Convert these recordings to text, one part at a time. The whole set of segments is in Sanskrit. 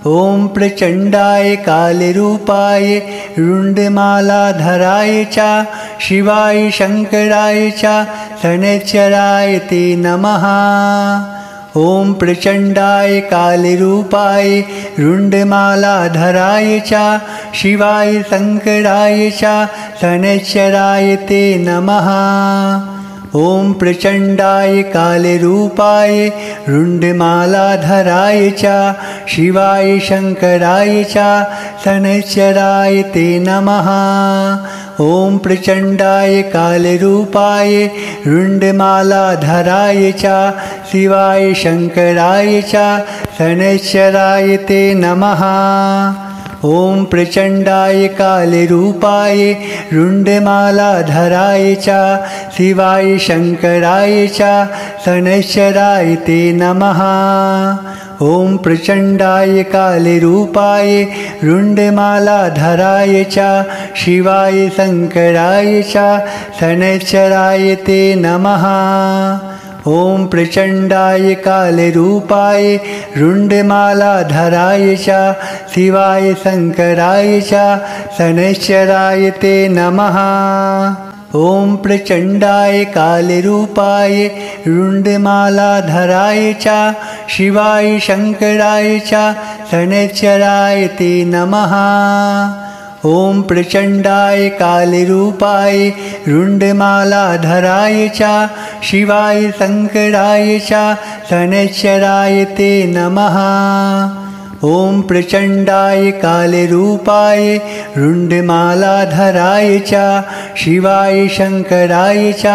ॐ प्रचण्डाय कालरूपाय रुण्डमालाधराय च शिवाय शङ्कराय च शनैश्चराय ते नमः। ॐ प्रचण्डाय कालरूपाय रुण्डमालाधराय च शिवाय शङ्कराय च शनैश्चराय ते नमः। ॐ प्रचण्डाय कालरूपाय रुण्डमालाधराय च शिवाय शङ्कराय च शनैश्चराय ते नमः। ॐ प्रचण्डाय कालरूपाय रुण्डमालाधराय च शिवाय शङ्कराय च शनैश्चराय ते नमः। ॐ प्रचण्डाय कालरूपाय रुण्डमालाधराय च शिवाय शङ्कराय च शनैश्चराय ते नमः। ॐ प्रचण्डाय कालरूपाय रुण्डमालाधराय च शिवाय शङ्कराय च शनैश्चराय ते नमः। ॐ प्रचण्डाय कालरूपाय रुण्डमालाधराय च शिवाय शङ्कराय च शनैश्चराय ते नमः। ॐ प्रचण्डाय कालरूपाय रुण्डमालाधराय च शिवाय शङ्कराय च शनैश्चराय ते नमः। ॐ प्रचण्डाय कालरूपाय रुण्डमालाधराय च शिवाय शङ्कराय च शनैश्चराय ते नमः। ॐ प्रचण्डाय कालरूपाय रुण्डमालाधराय च शिवाय शङ्कराय च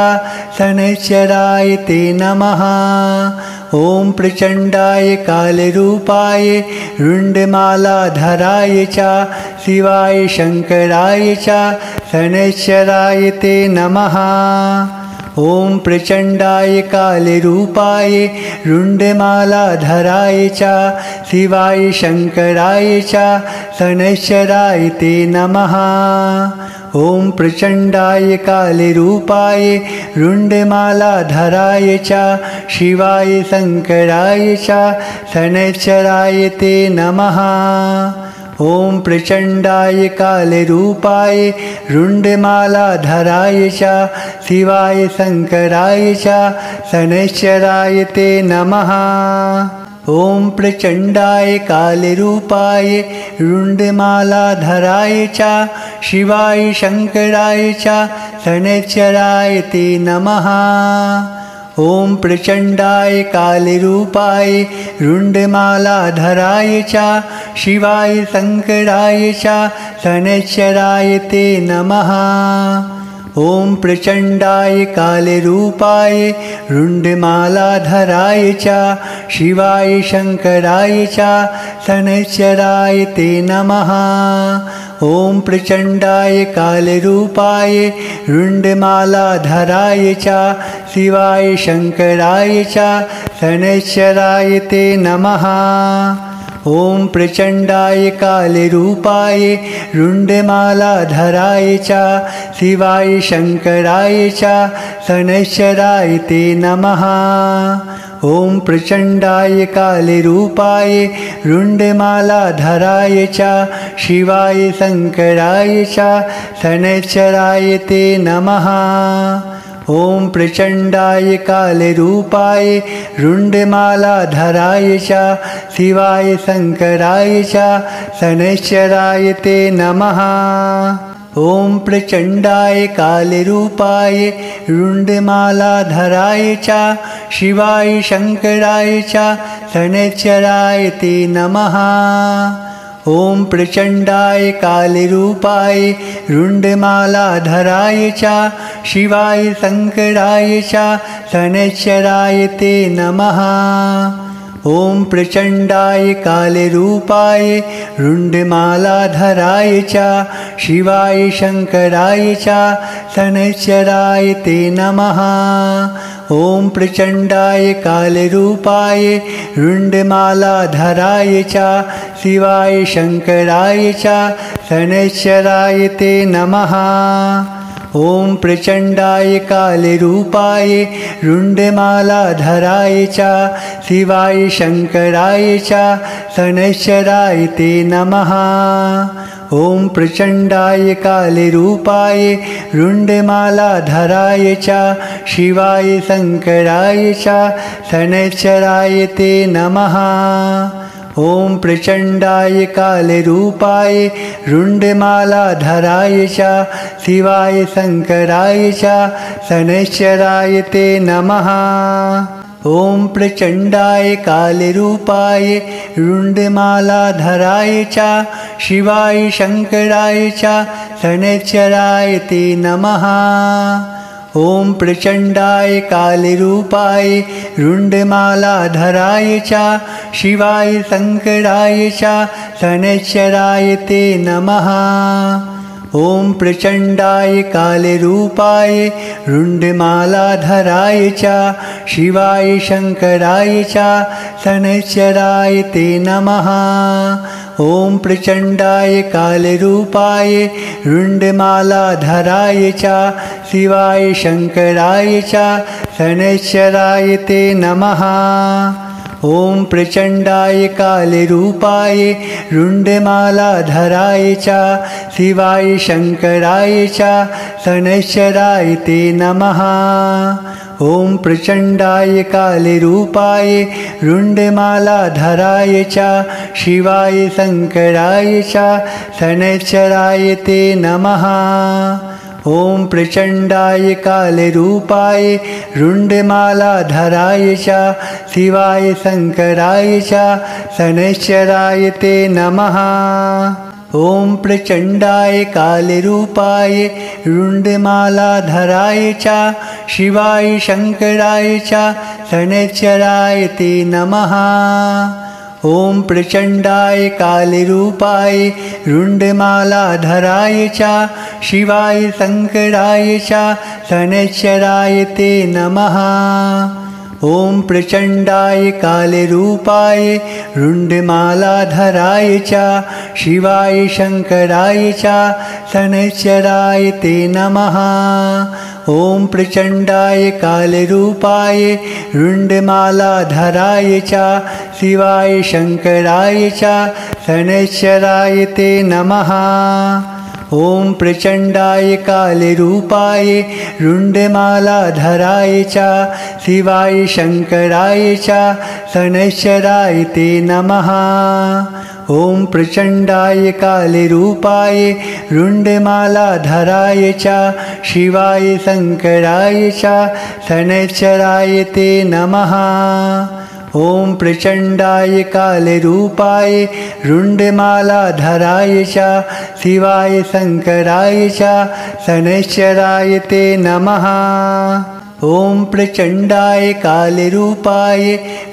शनैश्चराय ते नमः। ॐ प्रचण्डाय कालरूपाय रुण्डमालाधराय च शिवाय शङ्कराय च शनैश्चराय ते नमः। ॐ प्रचण्डाय कालरूपाय रुण्डमालाधराय च शिवाय शङ्कराय च शनैश्चराय ते नमः। ॐ प्रचण्डाय कालरूपाय रुण्डमालाधराय च शिवाय शङ्कराय च शनैश्चराय ते नमः। ॐ प्रचण्डाय कालरूपाय रुण्डमालाधराय च शिवाय शङ्कराय च शनैश्चराय ते नमः। ॐ प्रचण्डाय कालरूपाय रुण्डमालाधराय च शिवाय शङ्कराय च शनैश्चराय ते नमः। ॐ प्रचण्डाय कालरूपाय रुण्डमालाधराय च शिवाय शङ्कराय च शनैश्चराय ते नमः। ॐ प्रचण्डाय कालरूपाय रुण्डमालाधराय च शिवाय शङ्कराय च शनैश्चराय ते नमः। ॐ प्रचण्डाय कालरूपाय रुण्डमालाधराय च शिवाय शङ्कराय च शनैश्चराय ते नमः। ॐ प्रचण्डाय कालरूपाय रुण्डमालाधराय च शिवाय शङ्कराय च शनैश्चराय ते नमः। ॐ प्रचण्डाय कालरूपाय रुण्डमालाधराय च शिवाय शङ्कराय च शनैश्चराय ते नमः। ॐ प्रचण्डाय कालरूपाय रुण्डमालाधराय च शिवाय शङ्कराय च शनैश्चराय ते नमः। ॐ प्रचण्डाय कालरूपाय रुण्डमालाधराय च शिवाय शङ्कराय च शनैश्चराय ते नमः। ॐ प्रचण्डाय कालरूपाय रुण्डमालाधराय च शिवाय शङ्कराय च शनैश्चराय ते नमः। ॐ प्रचण्डाय कालरूपाय रुण्डमालाधराय च शिवाय शङ्कराय च शनैश्चराय ते नमः। ॐ प्रचण्डाय कालरूपाय रुण्डमालाधराय च शिवाय शङ्कराय च शनैश्चराय ते नमः। ॐ प्रचण्डाय कालरूपाय रुण्डमालाधराय च शिवाय शङ्कराय च शनैश्चराय ते नमः। ॐ प्रचण्डाय कालरूपाय रुण्डमालाधराय च शिवाय शङ्कराय च शनैश्चराय ते नमः। ॐ प्रचण्डाय कालरूपाय रुण्डमालाधराय च शिवाय शङ्कराय च शनैश्चराय ते नमः। ॐ प्रचण्डाय कालरूपाय रुण्डमालाधराय च शिवाय शङ्कराय च शनैश्चराय ते नमः। ॐ प्रचण्डाय कालरूपाय रुण्डमालाधराय च शिवाय शङ्कराय च शनैश्चराय ते नमः। ॐ प्रचण्डाय कालरूपाय रुण्डमालाधराय च शिवाय शङ्कराय च शनैश्चराय ते नमः। ॐ प्रचण्डाय कालरूपाय रुण्डमालाधराय च शिवाय शङ्कराय च शनैश्चराय ते नमः। ॐ प्रचण्डाय कालरूपाय रुण्डमालाधराय च शिवाय शङ्कराय च शनैश्चराय ते नमः। ॐ प्रचण्डाय कालरूपाय रुण्डमालाधराय च शिवाय शङ्कराय च शनैश्चराय ते नमः। ॐ प्रचण्डाय कालरूपाय रुण्डमालाधराय च शिवाय शङ्कराय च शनैश्चराय ते नमः। ॐ प्रचण्डाय कालरूपाय रुण्डमालाधराय च शिवाय शङ्कराय च शनैश्चराय ते नमः। ॐ प्रचण्डाय कालरूपाय रुण्डमालाधराय च शिवाय शङ्कराय च शनैश्चराय ते नमः। ॐ प्रचण्डाय कालरूपाय रुण्डमालाधराय च शिवाय शङ्कराय च शनैश्चराय ते नमः। ॐ प्रचण्डाय कालरूपाय रुण्डमालाधराय च शिवाय शङ्कराय च शनैश्चराय ते नमः। ॐ प्रचण्डाय कालरूपाय रुण्डमालाधराय च शिवाय शङ्कराय च शनैश्चराय ते नमः। ॐ प्रचण्डाय कालरूपाय रुण्डमालाधराय च शिवाय शङ्कराय च शनैश्चराय ते नमः। ॐ प्रचण्डाय कालरूपाय रुण्डमालाधराय च शिवाय शङ्कराय च शनैश्चराय ते नमः। ॐ प्रचण्डाय कालरूपाय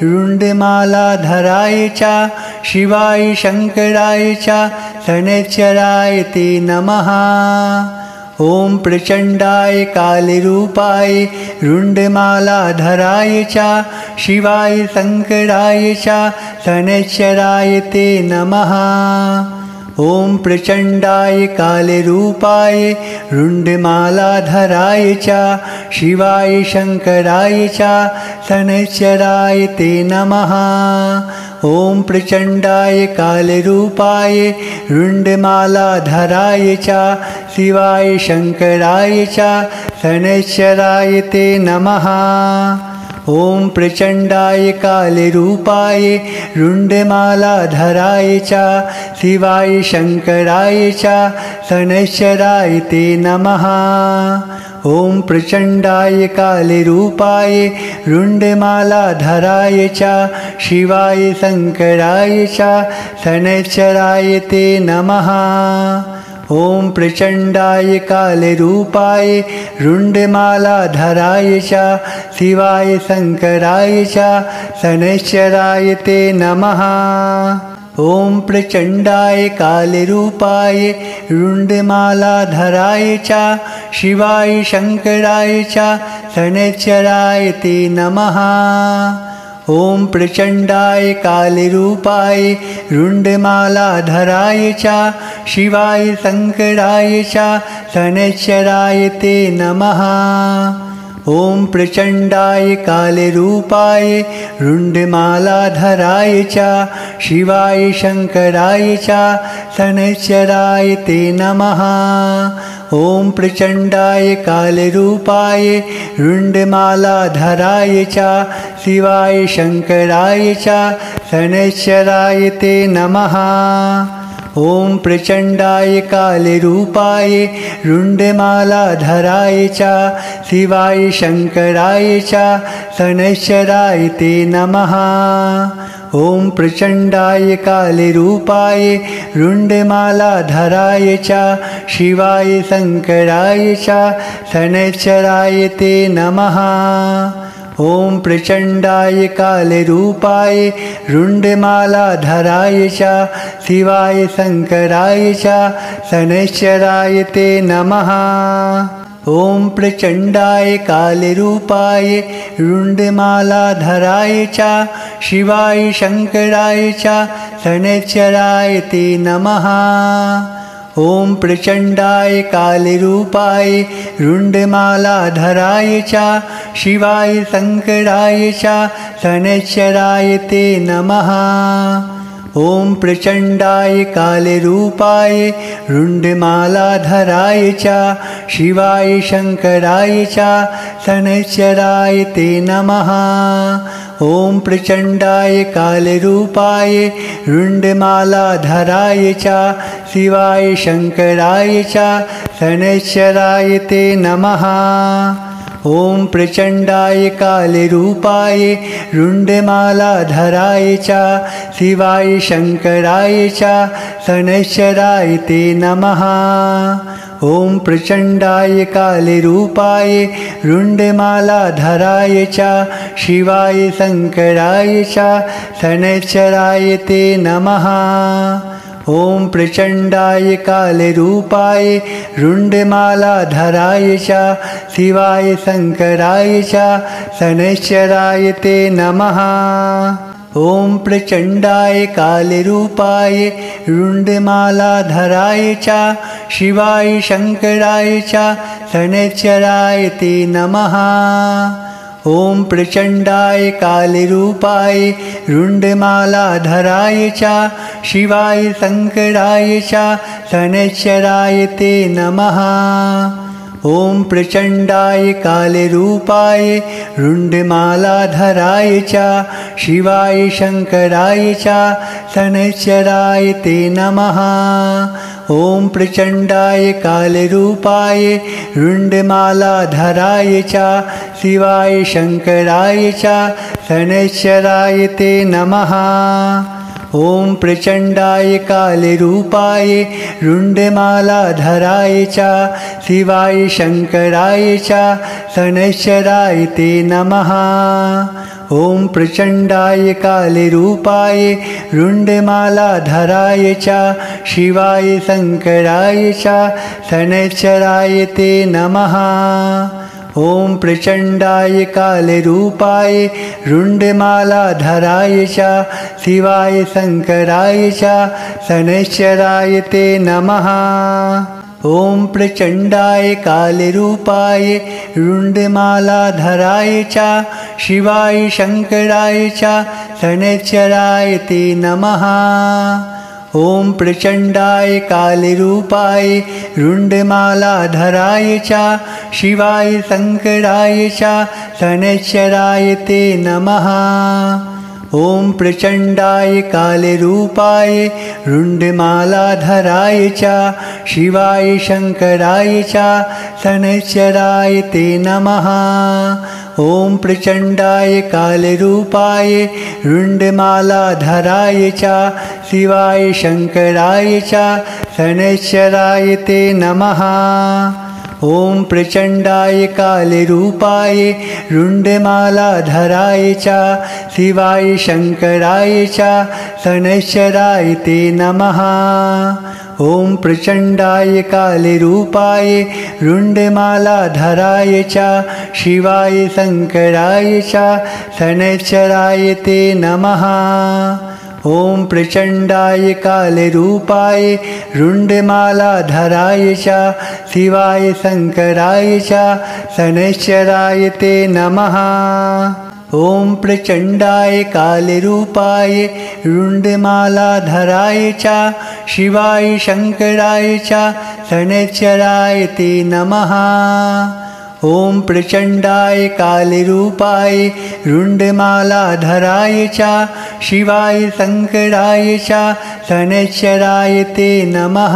रुण्डमालाधराय च शिवाय शङ्कराय च शनैश्चराय ते नमः। ॐ प्रचण्डाय कालरूपाय रुण्डमालाधराय च शिवाय शङ्कराय च शनैश्चराय ते नमः। ॐ प्रचण्डाय कालरूपाय रुण्डमालाधराय च शिवाय शङ्कराय च शनैश्चराय ते नमः। ॐ प्रचण्डाय कालरूपाय रुण्डमालाधराय च शिवाय शङ्कराय च शनैश्चराय ते नमः। ॐ प्रचण्डाय कालरूपाय रुण्डमालाधराय च शिवाय शङ्कराय च शनैश्चराय ते नमः। ॐ प्रचण्डाय कालरूपाय रुण्डमालाधराय च शिवाय शङ्कराय च शनैश्चराय ते नमः। ॐ प्रचण्डाय कालरूपाय रुण्डमालाधराय च शिवाय शङ्कराय च शनैश्चराय ते नमः। ॐ प्रचण्डाय कालरूपाय रुण्डमालाधराय च शिवाय शङ्कराय च शनैश्चराय ते नमः। ॐ प्रचण्डाय कालरूपाय रुण्डमालाधराय च शिवाय शङ्कराय च शनैश्चराय ते नमः। ॐ प्रचण्डाय कालरूपाय रुण्डमालाधराय च शिवाय शङ्कराय च शनैश्चराय ते नमः। ॐ प्रचण्डाय कालरूपाय रुण्डमालाधराय च शिवाय शङ्कराय च शनैश्चराय ते नमः। ॐ प्रचण्डाय कालरूपाय रुण्डमालाधराय च शिवाय शङ्कराय च शनैश्चराय ते नमः। ॐ प्रचण्डाय कालरूपाय रुण्डमालाधराय च शिवाय शङ्कराय च शनैश्चराय ते नमः। ॐ प्रचण्डाय कालरूपाय रुण्डमालाधराय च शिवाय शङ्कराय च शनैश्चराय ते नमः। ॐ प्रचण्डाय कालरूपाय रुण्डमालाधराय च शिवाय शङ्कराय च शनैश्चराय ते नमः। ॐ प्रचण्डाय कालरूपाय रुण्डमालाधराय च शिवाय शङ्कराय च शनैश्चराय ते नमः। ॐ प्रचण्डाय कालरूपाय रुण्डमालाधराय च शिवाय शङ्कराय च शनैश्चराय ते नमः। ॐ प्रचण्डाय कालरूपाय रुण्डमालाधराय च शिवाय शङ्कराय च शनैश्चराय ते नमः। ॐ प्रचण्डाय कालरूपाय रुण्डमालाधराय च शिवाय शङ्कराय च शनैश्चराय ते नमः। ॐ प्रचण्डाय कालरूपाय रुण्डमालाधराय च शिवाय शङ्कराय च शनैश्चराय ते नमः। ॐ प्रचण्डाय कालरूपाय रुण्डमालाधराय च शिवाय शङ्कराय च शनैश्चराय ते नमः। ॐ प्रचण्डाय कालरूपाय रुण्डमालाधराय च शिवाय शङ्कराय च शनैश्चराय ते नमः। ॐ प्रचण्डाय कालरूपाय रुण्डमालाधराय च शिवाय शङ्कराय च शनैश्चराय ते नमः। ॐ प्रचण्डाय कालरूपाय रुण्डमालाधराय च शिवाय शङ्कराय च शनैश्चराय ते नमः। ॐ प्रचण्डाय कालरूपाय रुण्डमालाधराय च शिवाय शङ्कराय च शनैश्चराय ते नमः। ॐ प्रचण्डाय कालरूपाय रुण्डमालाधराय च शिवाय शङ्कराय च शनैश्चराय ते नमः। ॐ प्रचण्डाय कालरूपाय रुण्डमालाधराय च शिवाय शङ्कराय च शनैश्चराय ते नमः। ॐ प्रचण्डाय कालरूपाय रुण्डमालाधराय च शिवाय शङ्कराय च शनैश्चराय ते नमः। ॐ प्रचण्डाय कालरूपाय रुण्डमालाधराय च शिवाय शङ्कराय च शनैश्चराय ते नमः। ॐ प्रचण्डाय कालरूपाय रुण्डमालाधराय च शिवाय शङ्कराय च शनैश्चराय ते नमः। ॐ प्रचण्डाय कालरूपाय रुण्डमालाधराय च शिवाय शङ्कराय च शनैश्चराय ते नमः। ॐ प्रचण्डाय कालरूपाय रुण्डमालाधराय च शिवाय शङ्कराय च शनैश्चराय ते नमः। ॐ प्रचण्डाय कालरूपाय रुण्डमालाधराय च शिवाय शङ्कराय च शनैश्चराय ते नमः। ॐ प्रचण्डाय कालरूपाय रुण्डमालाधराय च शिवाय शङ्कराय च शनैश्चराय ते नमः। ॐ प्रचण्डाय कालरूपाय रुण्डमालाधराय च शिवाय शङ्कराय च शनैश्चराय ते नमः। ॐ प्रचण्डाय कालरूपाय रुण्डमालाधराय च शिवाय शङ्कराय च शनैश्चराय ते नमः। ॐ प्रचण्डाय कालरूपाय रुण्डमालाधराय च शिवाय शङ्कराय च शनैश्चराय ते नमः।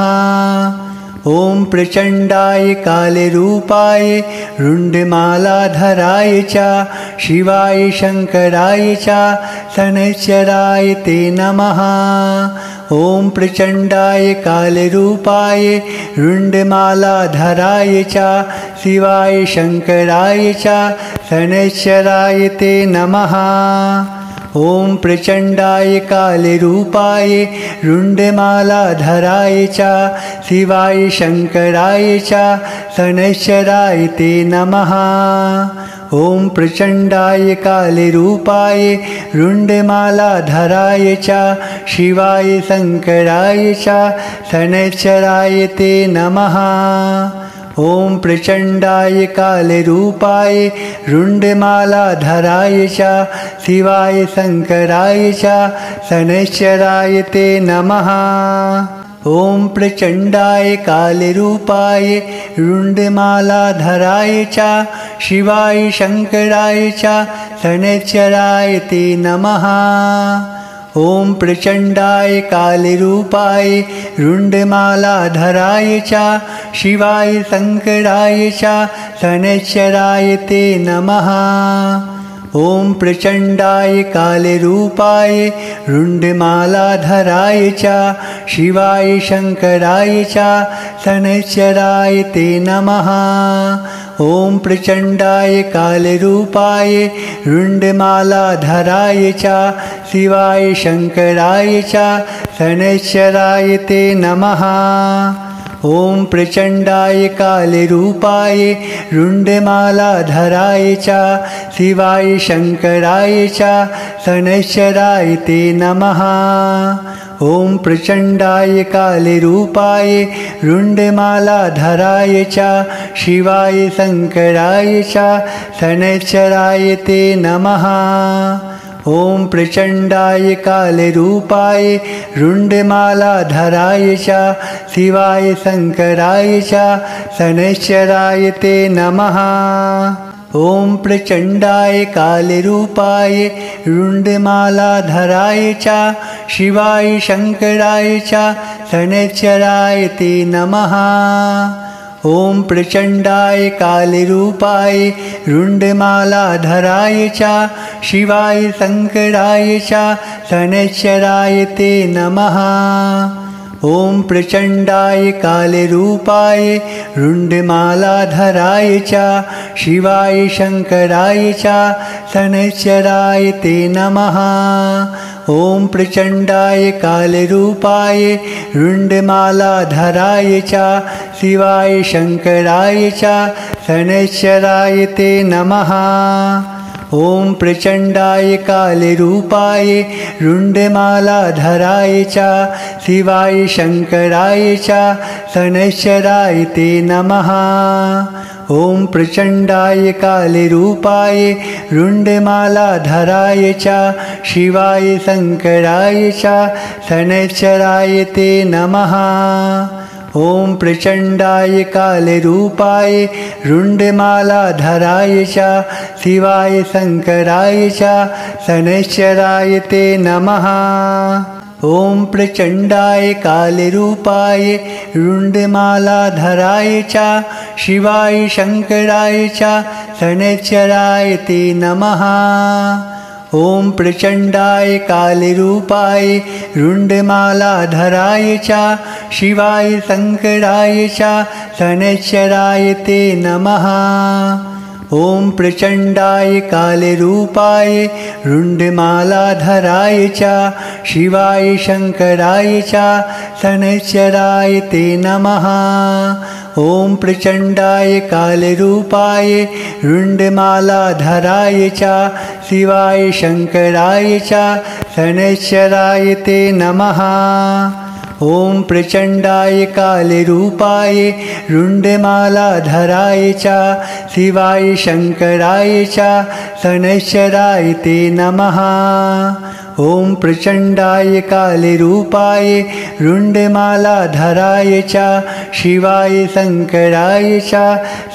ॐ प्रचण्डाय कालरूपाय रुण्डमालाधराय च शिवाय शङ्कराय च शनैश्चराय ते नमः। ॐ प्रचण्डाय कालरूपाय रुण्डमालाधराय च शिवाय शङ्कराय च शनैश्चराय ते नमः। ॐ प्रचण्डाय कालरूपाय रुण्डमालाधराय च शिवाय शङ्कराय च शनैश्चराय ते नमः। ॐ प्रचण्डाय कालरूपाय रुण्डमालाधराय च शिवाय शङ्कराय च शनैश्चराय ते नमः। ॐ प्रचण्डाय कालरूपाय रुण्डमालाधराय च शिवाय शङ्कराय च शनैश्चराय ते नमः। ॐ प्रचण्डाय कालरूपाय रुण्डमालाधराय च शिवाय शङ्कराय च शनैश्चराय ते नमः। ॐ प्रचण्डाय कालरूपाय रुण्डमालाधराय च शिवाय शङ्कराय च शनैश्चराय ते नमः। ॐ प्रचण्डाय कालरूपाय रुण्डमालाधराय च शिवाय शङ्कराय च शनैश्चराय ते नमः। ॐ प्रचण्डाय कालरूपाय रुण्डमालाधराय च शिवाय शङ्कराय च शनैश्चराय ते नमः। ॐ प्रचण्डाय कालरूपाय रुण्डमालाधराय च शिवाय शङ्कराय च शनैश्चराय ते नमः। ॐ प्रचण्डाय कालरूपाय रुण्डमालाधराय च शिवाय शङ्कराय च शनैश्चराय ते नमः। ॐ प्रचण्डाय कालरूपाय रुण्डमालाधराय च शिवाय शङ्कराय च शनैश्चराय ते नमः। ॐ प्रचण्डाय कालरूपाय रुण्डमालाधराय च शिवाय शङ्कराय च शनैश्चराय ते नमः। ॐ प्रचण्डाय कालरूपाय रुण्डमालाधराय च शिवाय शङ्कराय च शनैश्चराय ते नमः। ॐ प्रचण्डाय कालरूपाय रुण्डमालाधराय च शिवाय शङ्कराय च शनैश्चराय ते नमः। ॐ प्रचण्डाय कालरूपाय रुण्डमालाधराय च शिवाय शङ्कराय च शनैश्चराय ते नमः। ॐ प्रचण्डाय कालरूपाय रुण्डमालाधराय च शिवाय शङ्कराय च शनैश्चराय ते नमः। ॐ प्रचण्डाय कालरूपाय रुण्डमालाधराय च शिवाय शङ्कराय च शनैश्चराय ते नमः। ॐ प्रचण्डाय कालरूपाय रुण्डमालाधराय च शिवाय शङ्कराय च शनैश्चराय ते नमः। ॐ प्रचण्डाय कालरूपाय रुण्डमालाधराय च शिवाय शङ्कराय च शनैश्चराय ते नमः। ॐ प्रचण्डाय कालरूपाय रुण्डमालाधराय च शिवाय शङ्कराय च शनैश्चराय ते नमः। ॐ प्रचण्डाय कालरूपाय रुण्डमालाधराय च शिवाय शङ्कराय च शनैश्चराय ते नमः। ॐ प्रचण्डाय कालरूपाय रुण्डमालाधराय च शिवाय शङ्कराय च शनैश्चराय ते नमः। ॐ प्रचण्डाय कालरूपाय रुण्डमालाधराय च शिवाय शङ्कराय च शनैश्चराय ते नमः। ॐ प्रचण्डाय कालरूपाय रुण्डमालाधराय च शिवाय शङ्कराय च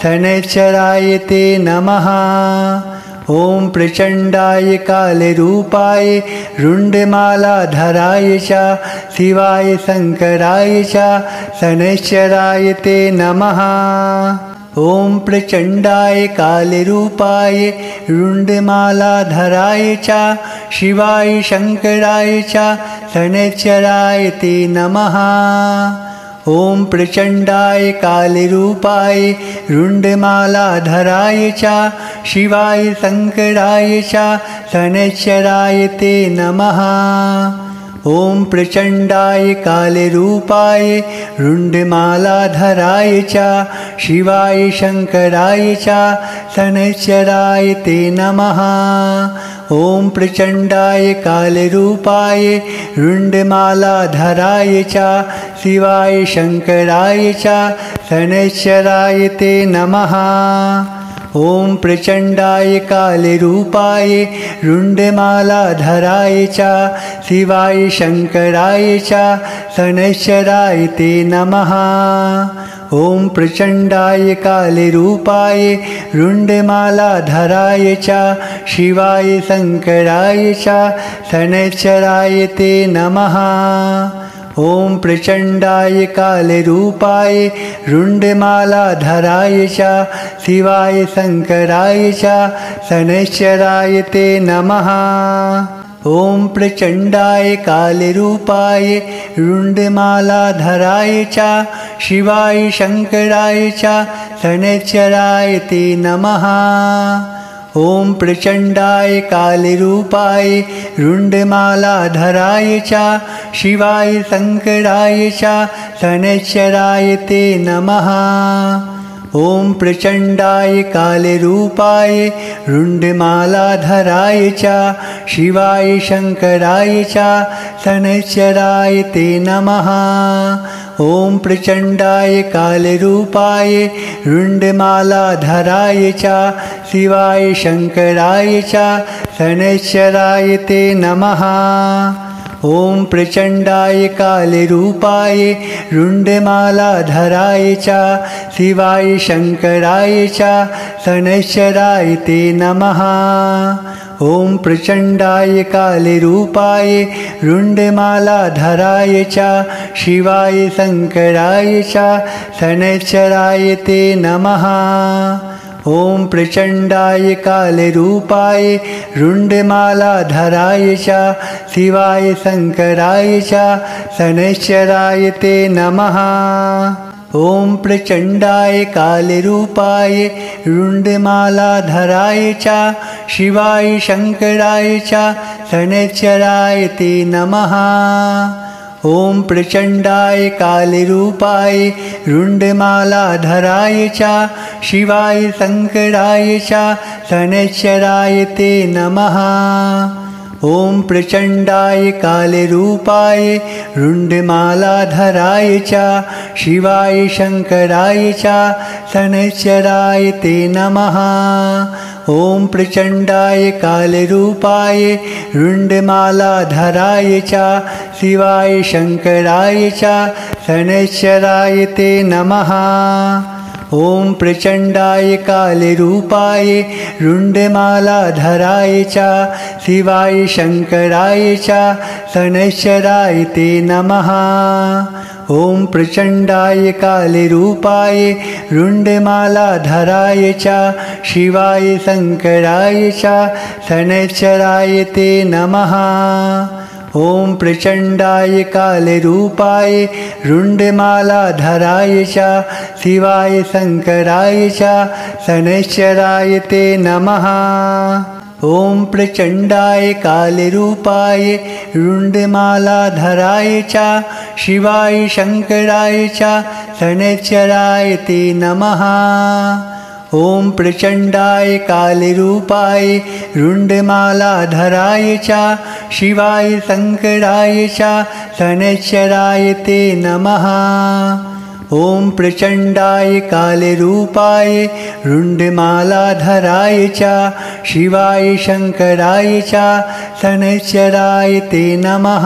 शनैश्चराय ते नमः। ॐ प्रचण्डाय कालरूपाय रुण्डमालाधराय च शिवाय शङ्कराय च शनैश्चराय ते नमः। ॐ प्रचण्डाय कालरूपाय रुण्डमालाधराय च शिवाय शङ्कराय च शनैश्चराय ते नमः। ॐ प्रचण्डाय कालरूपाय रुण्डमालाधराय च शिवाय शङ्कराय च शनैश्चराय ते नमः। ॐ प्रचण्डाय कालरूपाय रुण्डमालाधराय च शिवाय शङ्कराय च शनैश्चराय ते नमः। ॐ प्रचण्डाय कालरूपाय रुण्डमालाधराय च शिवाय शङ्कराय च शनैश्चराय ते नमः। ॐ प्रचण्डाय कालरूपाय रुण्डमालाधराय च शिवाय शङ्कराय च शनैश्चराय ते नमः। ॐ प्रचण्डाय कालरूपाय रुण्डमालाधराय च शिवाय शङ्कराय च शनैश्चराय ते नमः। ॐ प्रचण्डाय कालरूपाय रुण्डमालाधराय च शिवाय शङ्कराय च शनैश्चराय ते नमः। ॐ प्रचण्डाय कालरूपाय रुण्डमालाधराय च शिवाय शङ्कराय च शनैश्चराय ते नमः। ॐ प्रचण्डाय कालरूपाय रुण्डमालाधराय च शिवाय शङ्कराय च शनैश्चराय ते नमः। ॐ प्रचण्डाय कालरूपाय रुण्डमालाधराय च शिवाय शङ्कराय च शनैश्चराय ते नमः। ॐ प्रचण्डाय कालरूपाय रुण्डमालाधराय च शिवाय शङ्कराय च शनैश्चराय ते नमः। ॐ प्रचण्डाय कालरूपाय रुण्डमालाधराय च शिवाय शङ्कराय च शनैश्चराय ते नमः। ॐ प्रचण्डाय कालरूपाय रुण्डमालाधराय च शिवाय शङ्कराय च शनैश्चराय ते नमः। ॐ प्रचण्डाय कालरूपाय रुण्डमालाधराय च शिवाय शङ्कराय च शनैश्चराय ते नमः। ॐ प्रचण्डाय कालरूपाय रुण्डमालाधराय च शिवाय शङ्कराय च शनैश्चराय ते नमः। ॐ प्रचण्डाय कालरूपाय रुण्डमालाधराय च शिवाय शङ्कराय च शनैश्चराय ते नमः। ॐ प्रचण्डाय कालरूपाय रुण्डमालाधराय च शिवाय शङ्कराय च शनैश्चराय ते नमः। ॐ प्रचण्डाय कालरूपाय रुण्डमालाधराय च शिवाय शङ्कराय च शनैश्चराय ते नमः। ॐ प्रचण्डाय कालरूपाय रुण्डमालाधराय च शिवाय शङ्कराय च शनैश्चराय ते नमः। ॐ प्रचण्डाय कालरूपाय रुण्डमालाधराय च शिवाय शङ्कराय च शनैश्चराय ते नमः। ॐ प्रचण्डाय कालरूपाय रुण्डमालाधराय च शिवाय शङ्कराय च शनैश्चराय ते नमः। ॐ प्रचण्डाय कालरूपाय रुण्डमालाधराय च शिवाय शङ्कराय च शनैश्चराय ते नमः। ॐ प्रचण्डाय कालरूपाय रुण्डमालाधराय च शिवाय शङ्कराय च शनैश्चराय ते नमः। ॐ प्रचण्डाय कालरूपाय रुण्डमालाधराय च शिवाय शङ्कराय च शनैश्चराय ते नमः।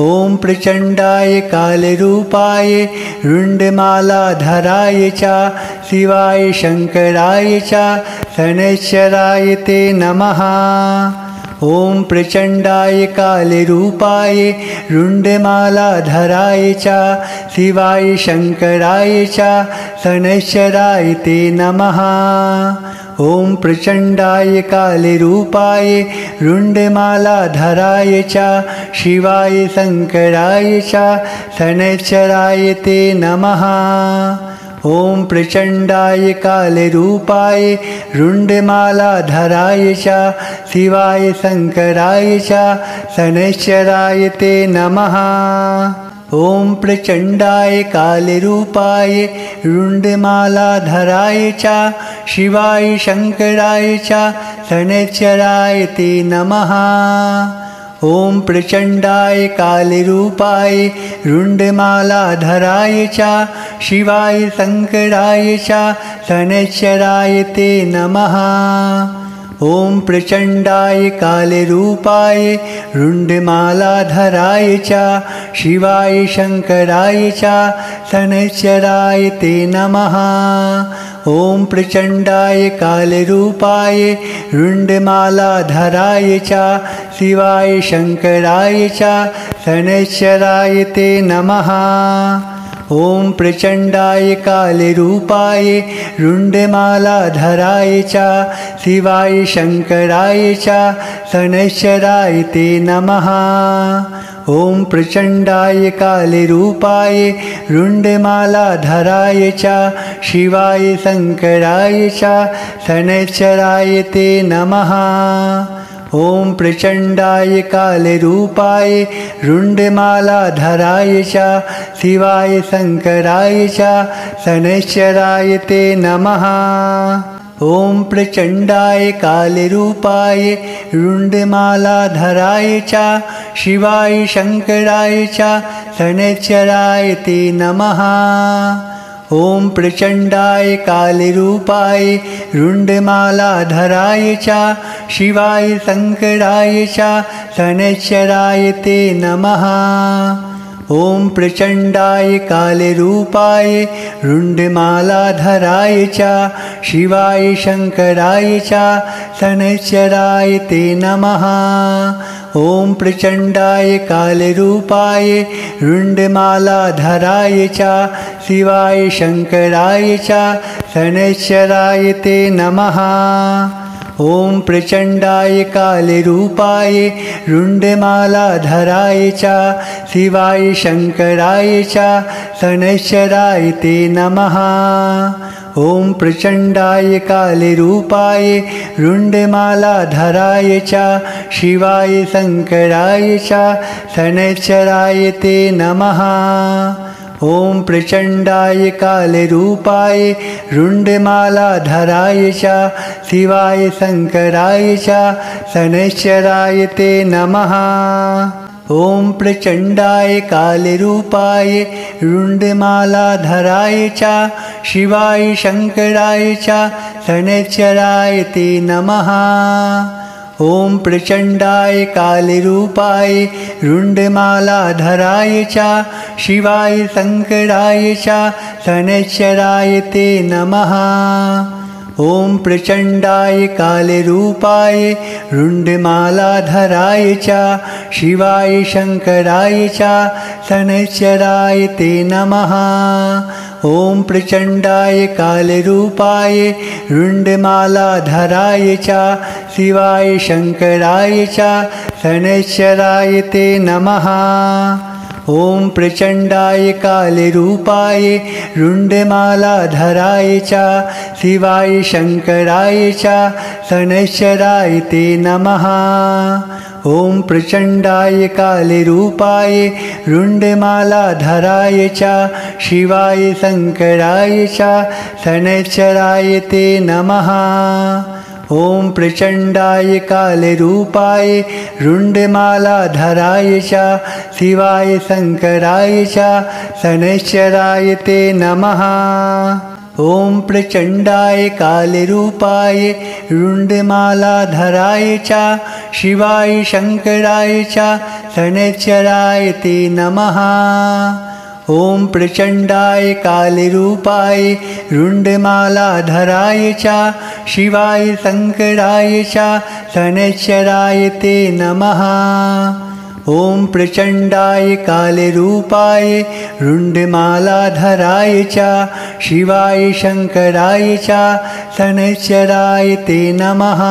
ॐ प्रचण्डाय कालरूपाय रुण्डमालाधराय च शिवाय शङ्कराय च शनैश्चराय ते नमः। ॐ प्रचण्डाय कालरूपाय रुण्डमालाधराय च शिवाय शङ्कराय च शनैश्चराय ते नमः। ॐ प्रचण्डाय कालरूपाय रुण्डमालाधराय च शिवाय शङ्कराय च शनैश्चराय ते नमः। ॐ प्रचण्डाय कालरूपाय रुण्डमालाधराय च शिवाय शङ्कराय च शनैश्चराय ते नमः। ॐ प्रचण्डाय कालरूपाय रुण्डमालाधराय च शिवाय शङ्कराय च शनैश्चराय ते नमः। ॐ प्रचण्डाय कालरूपाय रुण्डमालाधराय च शिवाय शङ्कराय च शनैश्चराय ते नमः। ॐ प्रचण्डाय कालरूपाय रुण्डमालाधराय च शिवाय शङ्कराय च शनैश्चराय ते नमः। ॐ प्रचण्डाय कालरूपाय रुण्डमालाधराय च शिवाय शङ्कराय च शनैश्चराय ते नमः। ॐ प्रचण्डाय कालरूपाय रुण्डमालाधराय च शिवाय शङ्कराय च शनैश्चराय ते नमः। ॐ प्रचण्डाय कालरूपाय रुण्डमालाधराय च शिवाय शङ्कराय च शनैश्चराय ते नमः। ॐ प्रचण्डाय कालरूपाय रुण्डमालाधराय च शिवाय शङ्कराय च शनैश्चराय ते नमः। ॐ प्रचण्डाय कालरूपाय रुण्डमालाधराय च शिवाय शङ्कराय च शनैश्चराय ते नमः। ॐ प्रचण्डाय कालरूपाय रुण्डमालाधराय च शिवाय शङ्कराय च शनैश्चराय ते नमः। ॐ प्रचण्डाय कालरूपाय रुण्डमालाधराय च शिवाय शङ्कराय च शनैश्चराय ते नमः। ॐ प्रचण्डाय कालरूपाय रुण्डमालाधराय च शिवाय शङ्कराय च शनैश्चराय ते नमः। ॐ प्रचण्डाय कालरूपाय रुण्डमालाधराय च शिवाय शङ्कराय च शनैश्चराय ते नमः। ॐ प्रचण्डाय कालरूपाय रुण्डमालाधराय च शिवाय शङ्कराय च शनैश्चराय ते नमः। ॐ प्रचण्डाय कालरूपाय रुण्डमालाधराय च शिवाय शङ्कराय च शनैश्चराय ते नमः। ॐ प्रचण्डाय कालरूपाय रुण्डमालाधराय च शिवाय शङ्कराय च शनैश्चराय ते नमः। ॐ प्रचण्डाय कालरूपाय रुण्डमालाधराय च शिवाय शङ्कराय च शनैश्चराय ते नमः। ॐ प्रचण्डाय कालरूपाय रुण्डमालाधराय च शिवाय शङ्कराय च शनैश्चराय ते नमः। ॐ प्रचण्डाय कालरूपाय रुण्डमालाधराय च शिवाय शङ्कराय च शनैश्चराय ते नमः। ॐ प्रचण्डाय कालरूपाय रुण्डमालाधराय च शिवाय शङ्कराय च शनैश्चराय ते नमः। ॐ प्रचण्डाय कालरूपाय रुण्डमालाधराय च शिवाय शङ्कराय च शनैश्चराय ते नमः। ॐ प्रचण्डाय कालरूपाय रुण्डमालाधराय च शिवाय शङ्कराय च शनैश्चराय ते नमः। ॐ प्रचण्डाय कालरूपाय रुण्डमालाधराय च शिवाय शङ्कराय च शनैश्चराय ते नमः। ॐ प्रचण्डाय कालरूपाय रुण्डमालाधराय च शिवाय शङ्कराय च शनैश्चराय ते नमः। ॐ प्रचण्डाय कालरूपाय रुण्डमालाधराय च शिवाय शङ्कराय च शनैश्चराय ते नमः।